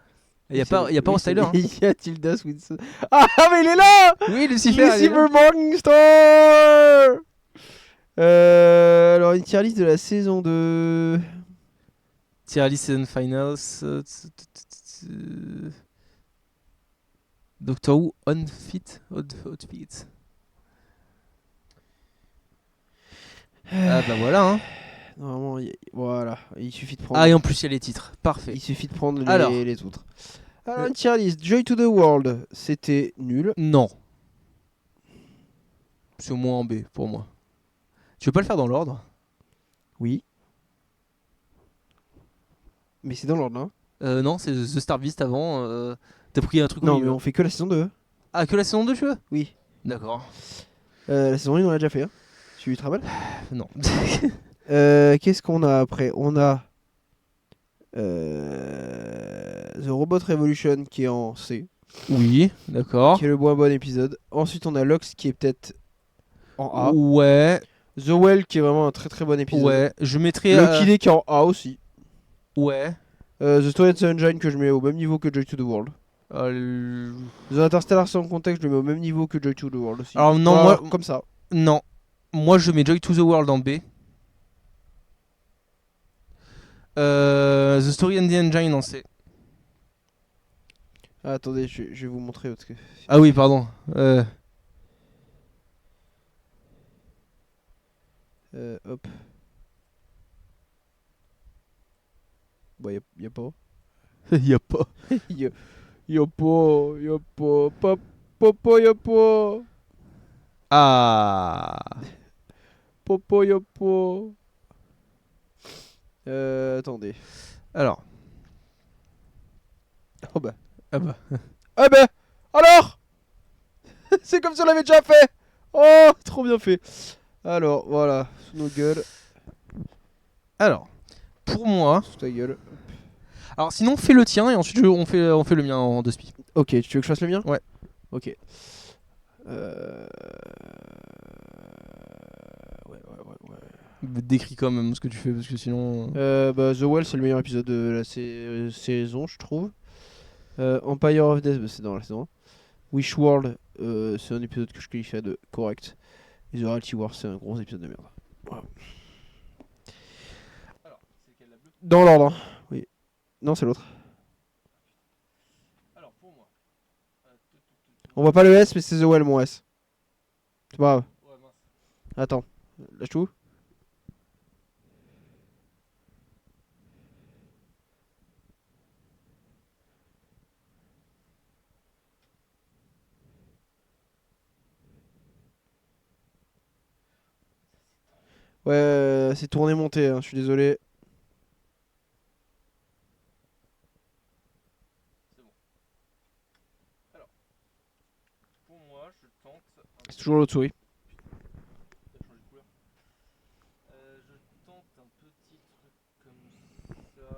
Il y a pas Ross Tyler. Hein. Il y a Tilda Swinton. Ah, mais il est là! Oui, Lucifer. il est là. Lucifer Morningstar! Alors, une tier list de la saison 2. Tier list season finals. Doctor Who Unfit. Outfit. Ah bah voilà. Hein. Normalement, voilà, il suffit de prendre. Ah, et en plus, il y a les titres. Parfait. Il suffit de prendre Alors. les autres. Alors, une tier list. Joy to the World, c'était nul. Non. C'est au moins en B pour moi. Tu veux pas le faire dans l'ordre? Oui. Mais c'est dans l'ordre, hein. Non, c'est The Star Beast avant. T'as pris un truc au Non, milieu. mais on fait que la saison 2. Ah, que la saison 2, tu veux? Oui. D'accord. La saison 1, on l'a déjà fait. Hein. Tu te rappelles? Non. Qu'est-ce qu'on a après? On a The Robot Revolution qui est en C, Oui, d'accord. qui est le moins bon épisode. Ensuite, on a Lox qui est peut-être en A. Ouais, The Well qui est vraiment un très très bon épisode. ouais. Je mettrais. Lucky Day qui est en A aussi. Ouais. The Story of the Engine que je mets au même niveau que Joy to the World. The Interstellar Sans Contexte, je le mets au même niveau que Joy to the World aussi. Alors non, Voilà, moi. comme ça. Non. Moi, je mets Joy to the World en B. The Story and the Engine en C. Ah, attendez, je vais vous montrer parce que. Ah oui, pardon. Hop. Bon, y a pas. Y a pas. y a pas. Papa, y a pas. Ah. Papa, y a pas. Attendez. Alors. Oh bah. Ah bah. Ah bah. Alors. C'est comme si on l'avait déjà fait. Oh, trop bien fait. Alors, voilà. Sous nos gueules. Alors. Pour moi. Sous ta gueule. Alors sinon, fais le tien et ensuite on fait le mien en deux spi. Ok, tu veux que je fasse le mien? Ouais. Ok. Ouais. Décris quand même ce que tu fais parce que sinon. Bah, The Well, c'est le meilleur épisode de la saison, je trouve. Empire of Death, bah, c'est dans la saison 1. Wish World, c'est un épisode que je qualifierais de correct. Et The Reality Wars, c'est un gros épisode de merde. Voilà. Dans l'ordre, hein. Oui. Non, c'est l'autre. Alors pour moi. On voit pas le S, mais c'est The Well, mon S. C'est pas grave. Attends, lâche tout. Ouais, c'est tourné monté, hein, je suis désolé. Pour moi, je tente un C'est toujours l'autre souris. Ça a changé de couleur. Je tente un petit truc comme ça.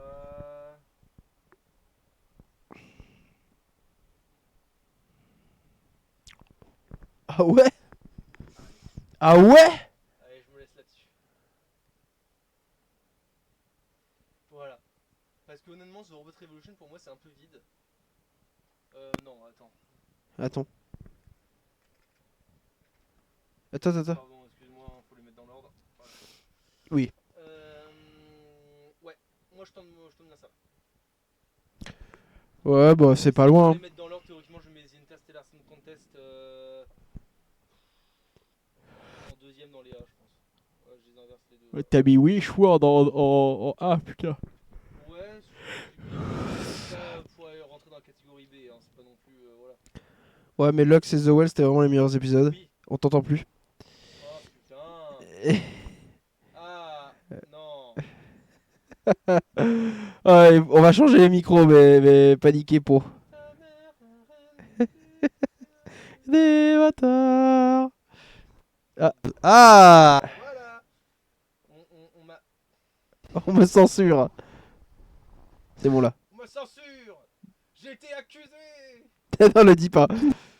Ah ouais? Ah ouais? Allez, je me laisse là-dessus. Voilà. Parce que honnêtement, The Robot Revolution pour moi c'est un peu vide. Non, attends. Attends. Attends. Pardon, excuse-moi, faut les mettre dans l'ordre. Voilà. Oui. Ouais, moi je tente bien ça. Ouais, bah c'est pas Pour loin. les mettre dans l'ordre, théoriquement je mets The Interstellar Song Contest en deuxième dans les A, je pense. Ouais, je les inverse les deux. Ouais, t'as mis Wishward en A, putain. Ouais, c'est ça pour rentrer dans la catégorie B, hein, c'est pas non plus. Voilà. Ouais, mais Lux et The Well, c'était vraiment les meilleurs épisodes. Oui. On t'entend plus. Oh putain. Ah non. Ouais, on va changer les micros, mais paniquez pas. Des bâtards. Ah Voilà. On m'a. On me censure. C'est bon là. On me censure. J'ai été accusé. Non, le dis pas.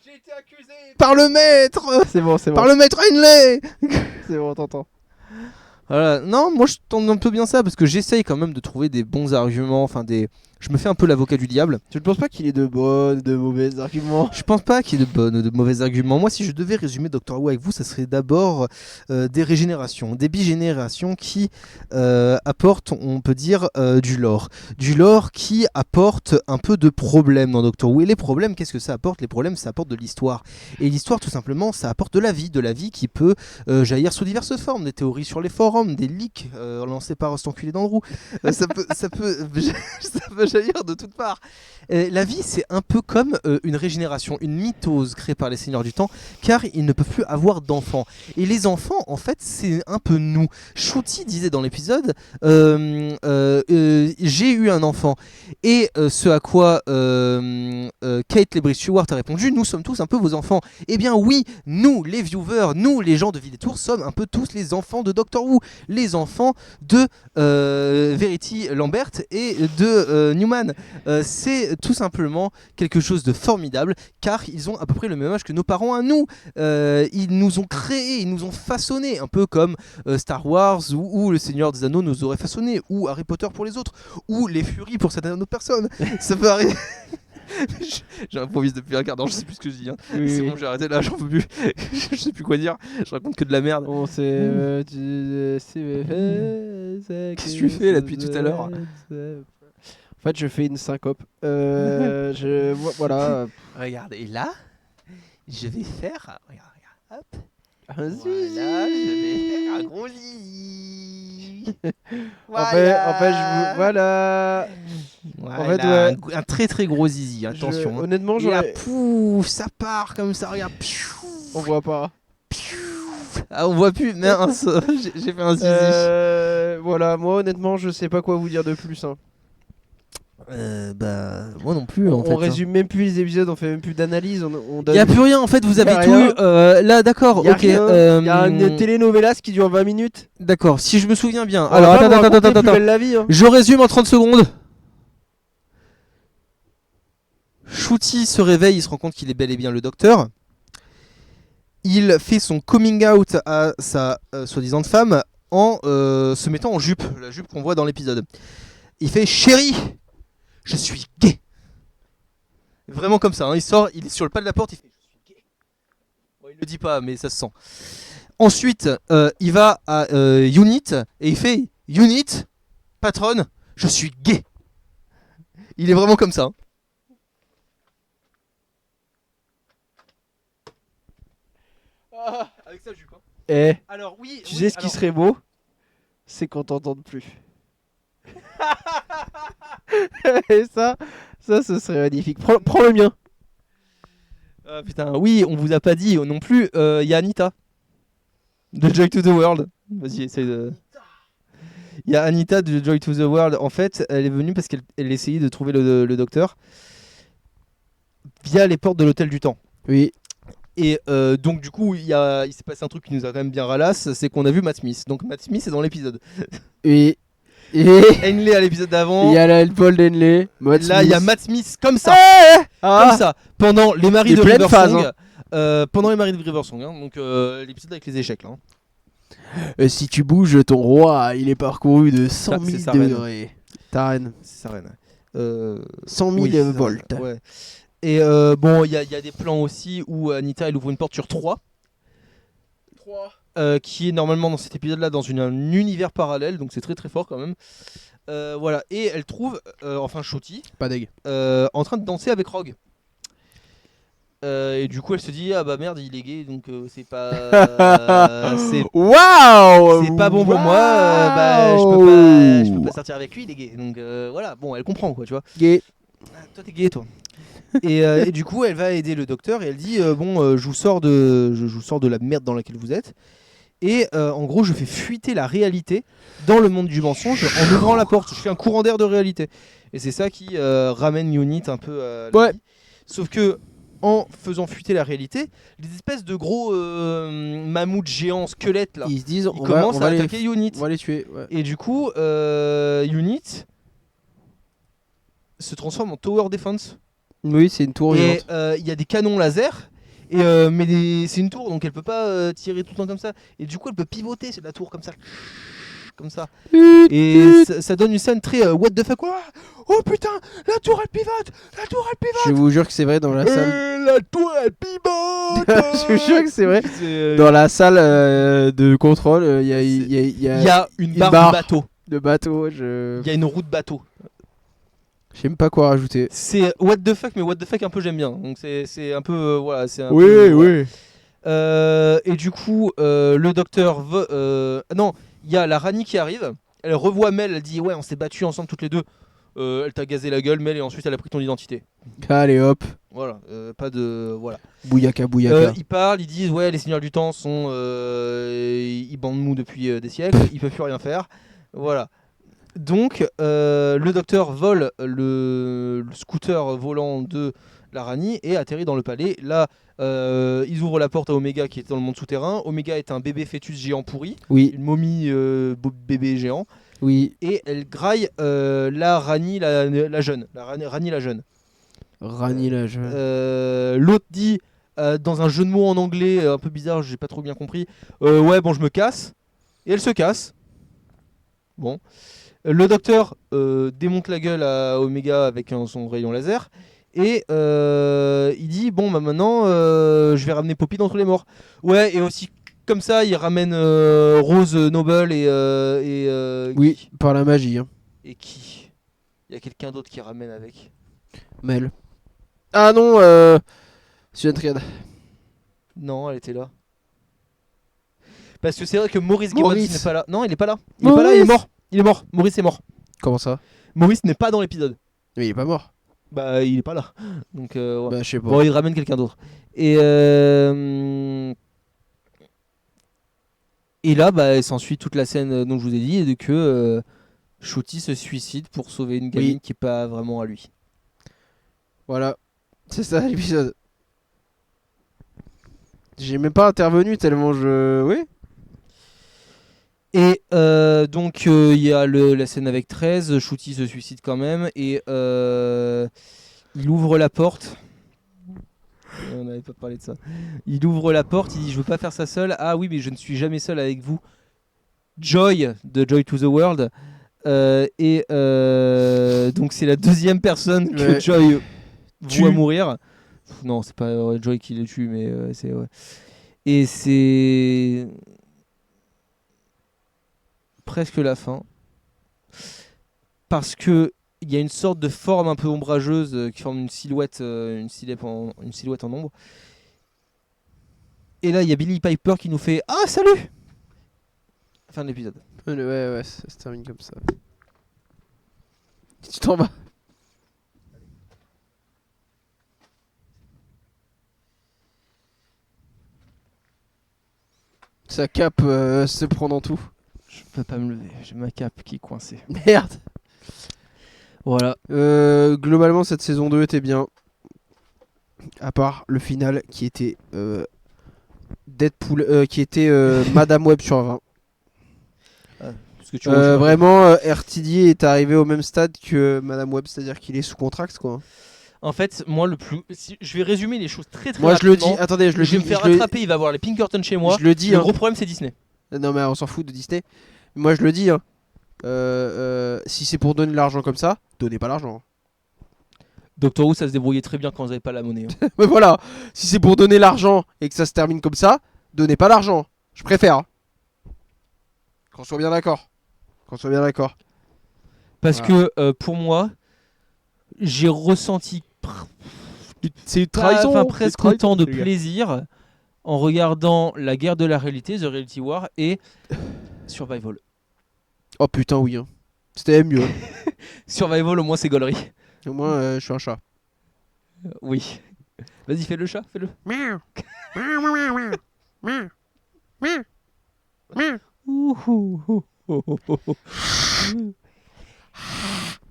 J'ai été accusé. Par le maître. C'est bon. Par le maître Henley. C'est bon, on t'entend. Voilà. Non, moi je tente un peu bien ça parce que j'essaye quand même de trouver des bons arguments, je me fais un peu l'avocat du diable. Tu ne penses pas qu'il ait de bonnes, de mauvais arguments? Je pense pas qu'il y ait de bons ou de mauvais arguments. Moi, si je devais résumer Doctor Who avec vous, ça serait d'abord des régénérations, des bigénérations qui apportent, on peut dire, du lore. Du lore qui apporte un peu de problèmes dans Doctor Who. Et les problèmes, qu'est-ce que ça apporte? Les problèmes, ça apporte de l'histoire. Et l'histoire, tout simplement, ça apporte de la vie qui peut jaillir sous diverses formes. Des théories sur les forums, des leaks lancés par cet enculé d'Andrew. Ça peut jaillir de toutes parts. La vie, c'est un peu comme une régénération, une mitose créée par les seigneurs du temps, car ils ne peuvent plus avoir d'enfants. Et les enfants, en fait, c'est un peu nous. Shruti disait dans l'épisode j'ai eu un enfant. Et ce à quoi Kate Lebris Stewart a répondu, nous sommes tous un peu vos enfants. Eh bien oui, nous, les viewers, nous, les gens de Vie des Tours, sommes un peu tous les enfants de Doctor Who, les enfants de Verity Lambert et de Newman. C'est tout simplement quelque chose de formidable, car ils ont à peu près le même âge que nos parents à nous. Ils nous ont créés, ils nous ont façonnés, un peu comme Star Wars ou Le Seigneur des Anneaux nous aurait façonné, ou Harry Potter pour les autres, ou Les Furies pour certaines autres personnes. Ça peut arriver. J'improvise depuis un quart d'heure, je sais plus ce que je dis. Hein. Oui, c'est oui. bon, j'ai arrêté là, j'en peux plus. Je sais plus quoi dire. Je raconte que de la merde. Bon, c'est. Qu'est-ce que tu fais là depuis tout à l'heure? En fait, je fais une syncope. Voilà. Regarde, et là, je vais faire. Regarde, hop. Un zizi. Voilà, je vais faire un gros zizi. En fait, voilà. Voilà, en fait, ouais. un très très gros zizi, attention. Hein. Honnêtement, Et là, j'aurais. pouf, ça part comme ça, regarde. Piou, On voit pas. piou. Ah, on voit plus, mince, j'ai fait un zizi. Voilà, moi honnêtement, je sais pas quoi vous dire de plus. Hein. Moi non plus. On résume même plus les épisodes, on fait même plus d'analyse. On donne... Y a plus rien en fait, vous avez Y a tout rien. eu. Là, d'accord, Y a ok. rien. Y a une telenovelas qui dure 20 minutes. D'accord, si je me souviens bien. On Alors, va pas vous raconter attends. Plus belle la vie. Hein. Je résume en 30 secondes. Shruti se réveille, il se rend compte qu'il est bel et bien le docteur. Il fait son coming out à sa soi-disant femme en se mettant en jupe, la jupe qu'on voit dans l'épisode. Il fait chérie, je suis gay. Vraiment comme ça, hein. Il sort, il est sur le pas de la porte, il fait je suis gay. Bon, il le dit pas, mais ça se sent. Ensuite, il va à Unit et il fait Unit, patronne, je suis gay. Il est vraiment comme ça. Hein. Avec sa jupe. Hein. Eh, Alors oui. tu sais ce qui serait beau? C'est qu'on t'entende plus. Et ça, ce serait magnifique. Prends le mien. Putain, oui, on vous a pas dit non plus. Il y a Anita de Joy to the World. Vas-y, essaye de. Il y a Anita de Joy to the World. En fait, elle est venue parce qu'elle essayait de trouver le docteur via les portes de l'hôtel du temps. Oui. Et donc du coup il s'est passé un truc qui nous a quand même bien ralasse, c'est qu'on a vu Matt Smith. Donc Matt Smith est dans l'épisode. Et Henley à l'épisode d'avant. il y a la Paul Denley. Là il y a Matt Smith comme ça. Comme ça. Pendant les maris Il est de pleine phase, Riversong. Pendant les maris de Riversong. Hein. Donc l'épisode avec les échecs là. Hein. Si tu bouges, ton roi, il est parcouru de 100 C'est 000 sa reine. degrés. Ta reine. C'est sa reine. 100 000 Oui, c'est ça, volts. ouais. Et bon, il y a des plans aussi où Anita elle ouvre une porte sur 3. Qui est normalement dans cet épisode là dans un univers parallèle, donc c'est très très fort quand même. Voilà, et elle trouve, enfin Shotty, Pas deg. en train de danser avec Rogue. Et du coup elle se dit ah bah merde il est gay donc c'est pas Waouh. c'est pas bon pour moi, bah je peux pas sortir avec lui il est gay donc voilà bon elle comprend quoi tu vois. Gay. Ah, toi t'es gay toi. Et du coup elle va aider le docteur et elle dit bon je vous sors de la merde dans laquelle vous êtes et en gros je fais fuiter la réalité dans le monde du mensonge en ouvrant la porte, je fais un courant d'air de réalité et c'est ça qui ramène Unit un peu à la Ouais. vie. Sauf que en faisant fuiter la réalité, les espèces de gros mammouths géants squelettes là, Ils se disent, ils commencent à les, attaquer Unit. on va les tuer. Ouais. Et du coup, Unit se transforme en Tower Defense. Oui, c'est une tour Et vivante. il y a des canons laser. Et mais c'est une tour donc elle peut pas tirer tout le temps comme ça. Et du coup, elle peut pivoter sur la tour comme ça. Comme ça. Et ça donne une scène très what the fuck quoi. Oh putain, la tour elle pivote. La tour elle pivote. Je vous jure que c'est vrai dans la salle. La tour elle pivote. Je vous jure que c'est vrai. C'est, Dans la salle de contrôle, il y a, il y a une barre barre. de bateau. de bateau. Il y a une roue de bateau. Je sais même pas quoi rajouter. C'est what the fuck, mais what the fuck un peu j'aime bien. Donc c'est un peu voilà, c'est un Oui, peu, oui. Et du coup, le docteur non, il y a la Rani qui arrive. Elle revoit Mel, elle dit ouais, on s'est battus ensemble toutes les deux. Elle t'a gazé la gueule, Mel, et ensuite elle a pris ton identité. Allez hop. Voilà, pas de voilà. Bouyaka, bouyaka. Ils parlent, ils disent ouais, les seigneurs du temps sont ils bandent mou depuis des siècles, ils peuvent plus rien faire. Voilà. Donc le docteur vole le scooter volant de la Rani et atterrit dans le palais. Là, ils ouvrent la porte à Omega qui est dans le monde souterrain. Omega est un bébé fœtus géant pourri, Oui, une momie bébé géant, oui. et elle graille la Rani la jeune, Rani la jeune. Rani la jeune. L'autre dit dans un jeu de mots en anglais un peu bizarre, j'ai pas trop bien compris. Ouais, bon, je me casse. Et elle se casse. Bon. Le docteur démonte la gueule à Omega avec son rayon laser. Et il dit bon, bah maintenant, je vais ramener Poppy d'entre les morts. Ouais, et aussi comme ça, il ramène Rose Noble et Oui, par la magie. Hein. et qui il y a quelqu'un d'autre qui ramène avec. Mel. Ah non, Susan Triad. Non, elle était là. Parce que c'est vrai que Maurice Gibbons Maurice. n'est pas là. Non, il est pas là. Il est pas là, il est mort. Il est mort. Maurice est mort. Comment ça? Maurice n'est pas dans l'épisode. Mais il est pas mort. Bah, il est pas là. Donc, ouais. Bah, je sais pas. Bon, il ramène quelqu'un d'autre. Et là, bah, s'ensuit toute la scène dont je vous ai dit, et que Shotty se suicide pour sauver une gamine qui est pas vraiment à lui. Voilà. C'est ça l'épisode. J'ai même pas intervenu tellement je. Oui. Et donc il y a la scène avec 13, Shotty se suicide quand même et il ouvre la porte. On n'avait pas parlé de ça. Il ouvre la porte, il dit je veux pas faire ça seul. Ah oui mais je ne suis jamais seul avec vous. Joy de Joy to the World. Et donc c'est la deuxième personne que Ouais. Joy Tue. voit mourir. Non c'est pas Joy qui le tue mais c'est ouais. Et c'est presque la fin parce que il y a une sorte de forme un peu ombrageuse qui forme une silhouette en ombre et là il y a Billy Piper qui nous fait ah salut fin de l'épisode. Ouais, ça se termine comme ça. Tu t'en vas. Sa cape se prend dans tout. Je peux pas me lever, j'ai ma cape qui est coincée. Merde. Voilà. Globalement, cette saison 2 était bien. À part le final qui était Deadpool, qui était Madame Web sur 20. Parce que tu vois, Vraiment, RTD est arrivé au même stade que Madame Web, c'est-à-dire qu'il est sous contract, quoi. En fait, moi, je vais résumer les choses très Moi, je le rapidement. dis. Attendez, je le Je vais dis. me faire je le- rattraper, il va voir les Pinkerton chez moi. Je le dis. Le Hein. gros problème, c'est Disney. Non, mais on s'en fout de Disney. Moi, je le dis. Hein. Si c'est pour donner de l'argent comme ça, donnez pas l'argent. Doctor Who, ça se débrouillait très bien quand vous n'avez pas la monnaie. Hein. Mais voilà, si c'est pour donner l'argent et que ça se termine comme ça, donnez pas l'argent. Je préfère. Hein. Qu'on soit bien d'accord. Qu'on soit bien d'accord. Parce Voilà. que pour moi, j'ai ressenti C'est une presque autant de plaisir en regardant La Guerre de la Réalité, The Reality War, et Survival. Oh putain, oui. Hein. C'était mieux. Survival, au moins, c'est gaulerie. Au moins, je suis un chat. Oui. Vas-y, fais le chat, fais-le.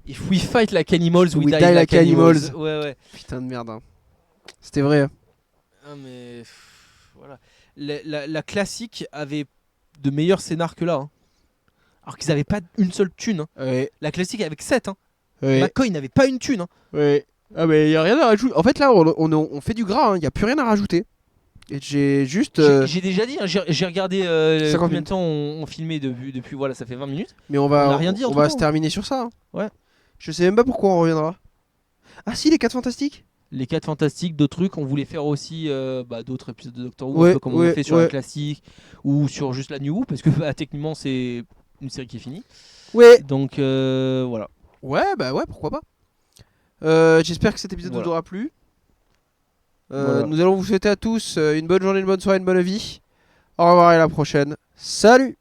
If we fight like animals, we die like animals. Ouais, ouais. Putain de merde. Hein. C'était vrai. Hein. Ah, mais voilà. La classique avait de meilleurs scénars que là. Hein. Alors qu'ils avaient pas une seule thune. Hein. Ouais. La classique avec 7. Hein. Ouais. McCoy n'avait pas une thune. Hein. Ouais. Ah, mais y a rien à rajouter. En fait, là, on fait du gras. Il y a plus rien à rajouter. Et j'ai juste. J'ai déjà dit, hein, j'ai regardé 50 combien de temps on filmait depuis, voilà, ça fait 20 minutes. Mais on on va, a rien dit on entre va temps. se terminer sur ça. Hein. Ouais. Je sais même pas pourquoi on reviendra. Ah si, les 4 fantastiques. Les 4 fantastiques, d'autres trucs, on voulait faire aussi d'autres épisodes de Doctor Who, Ouais, un peu comme on ouais, a fait sur ouais. la classique ou sur juste la New Who, parce que techniquement c'est une série qui est finie. Ouais. Donc voilà. Ouais, bah ouais, pourquoi pas. J'espère que cet épisode Voilà. vous aura plu. Voilà. Nous allons vous souhaiter à tous une bonne journée, une bonne soirée, une bonne vie. Au revoir et à la prochaine. Salut!